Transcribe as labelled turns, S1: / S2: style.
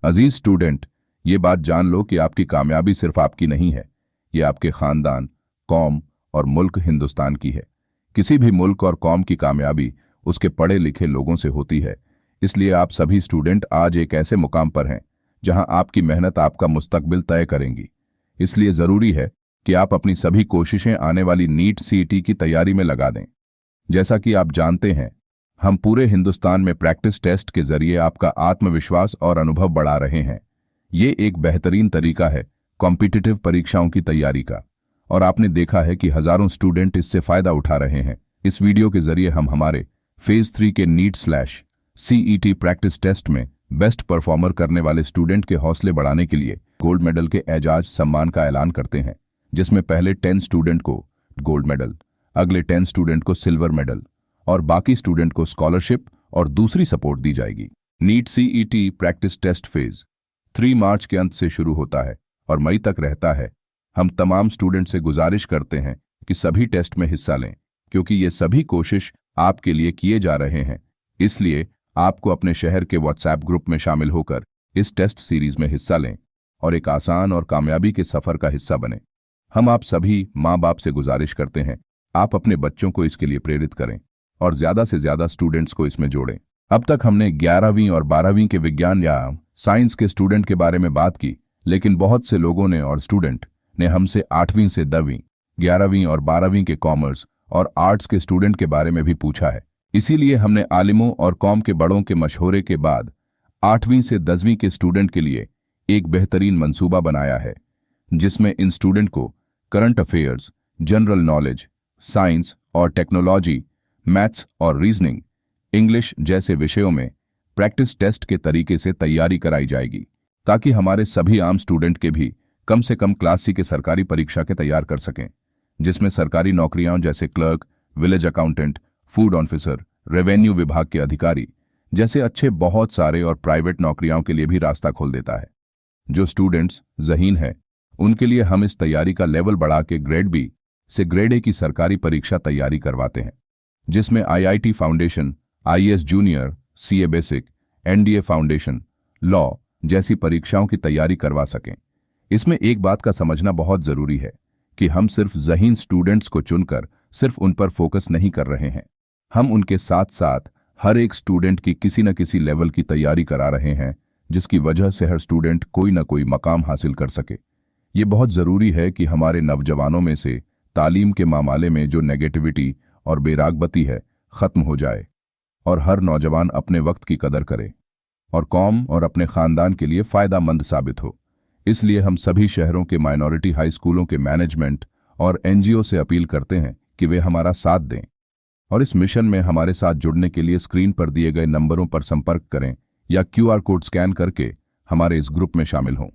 S1: अजीज student, ये बात जान लो कि आपकी कामयाबी सिर्फ आपकी नहीं है, ये आपके खानदान, कौम और मुल्क हिंदुस्तान की है। किसी भी मुल्क और कौम की कामयाबी उसके पढ़े लिखे लोगों से होती है। इसलिए आप सभी स्टूडेंट आज एक ऐसे मुकाम पर हैं जहां आपकी मेहनत आपका मुस्तकबिल तय करेंगी। इसलिए ज़रूरी है कि आप अपनी सभी कोशिशें आने वाली नीट सीईटी की तैयारी में लगा दें। जैसा कि आप जानते हैं, हम पूरे हिंदुस्तान में प्रैक्टिस टेस्ट के जरिए आपका आत्मविश्वास और अनुभव बढ़ा रहे हैं। ये एक बेहतरीन तरीका है कॉम्पिटिटिव परीक्षाओं की तैयारी का, और आपने देखा है कि हजारों स्टूडेंट इससे फायदा उठा रहे हैं। इस वीडियो के जरिए हम हमारे फेज 3 के नीट/सीईटी प्रैक्टिस टेस्ट में बेस्ट परफॉर्मर करने वाले स्टूडेंट के हौसले बढ़ाने के लिए गोल्ड मेडल के एजाज सम्मान का ऐलान करते हैं, जिसमें पहले 10 स्टूडेंट को गोल्ड मेडल, अगले 10 स्टूडेंट को सिल्वर मेडल और बाकी स्टूडेंट को स्कॉलरशिप और दूसरी सपोर्ट दी जाएगी। NEET CET practice test phase 3 मार्च के अंत से शुरू होता है और मई तक रहता है। हम तमाम स्टूडेंट से गुजारिश करते हैं कि सभी टेस्ट में हिस्सा लें, क्योंकि ये सभी कोशिश आपके लिए किए जा रहे हैं। इसलिए आपको अपने शहर के व्हाट्सएप ग्रुप में शामिल होकर इस टेस्ट सीरीज में हिस्सा लें और एक आसान और कामयाबी के सफर का हिस्सा बने। हम आप सभी माँ बाप से गुजारिश करते हैं, आप अपने बच्चों को इसके लिए प्रेरित करें और ज्यादा से ज्यादा स्टूडेंट्स को इसमें जोड़ें। अब तक हमने 11वीं और 12वीं के विज्ञान या साइंस के स्टूडेंट के बारे में बात की, लेकिन बहुत से लोगों ने और स्टूडेंट ने हमसे 8वीं से 10वीं, 11वीं और 12वीं के कॉमर्स और आर्ट्स के स्टूडेंट के बारे में भी पूछा है। इसीलिए हमने आलिमों और कौम के बड़ों के मशवरे के बाद 8वीं से 10वीं के स्टूडेंट के लिए एक बेहतरीन मंसूबा बनाया है, जिसमें इन स्टूडेंट को current affairs, general knowledge, science और टेक्नोलॉजी, मैथ्स और रीजनिंग, इंग्लिश जैसे विषयों में प्रैक्टिस टेस्ट के तरीके से तैयारी कराई जाएगी, ताकि हमारे सभी आम स्टूडेंट के भी कम से कम क्लास सी के सरकारी परीक्षा के तैयार कर सकें, जिसमें सरकारी नौकरियां जैसे clerk, village accountant, food officer, revenue विभाग के अधिकारी जैसे अच्छे बहुत सारे और प्राइवेट नौकरियों के लिए भी रास्ता खोल देता है। जो स्टूडेंट्स ज़हीन है, उनके लिए हम इस तैयारी का लेवल बढ़ा के ग्रेड बी से ग्रेड ए की सरकारी परीक्षा तैयारी करवाते हैं, जिसमें IIT foundation, IAS junior, CA basic, NDA foundation, law जैसी परीक्षाओं की तैयारी करवा सकें। इसमें एक बात का समझना बहुत जरूरी है कि हम सिर्फ ज़हीन स्टूडेंट्स को चुनकर सिर्फ उन पर फोकस नहीं कर रहे हैं, हम उनके साथ साथ हर एक स्टूडेंट की किसी न किसी लेवल की तैयारी करा रहे हैं, जिसकी वजह से हर स्टूडेंट कोई न कोई मकाम हासिल कर सके। ये बहुत ज़रूरी है कि हमारे नौजवानों में से तालीम के मामले में जो नेगेटिविटी और बेरागबती है ख़त्म हो जाए और हर नौजवान अपने वक्त की कदर करे और कौम और अपने ख़ानदान के लिए फ़ायदामंद साबित हो। इसलिए हम सभी शहरों के माइनॉरिटी हाई स्कूलों के मैनेजमेंट और एनजीओ से अपील करते हैं कि वे हमारा साथ दें और इस मिशन में हमारे साथ जुड़ने के लिए स्क्रीन पर दिए गए नंबरों पर संपर्क करें या क्यूआर कोड स्कैन करके हमारे इस ग्रुप में शामिल हों।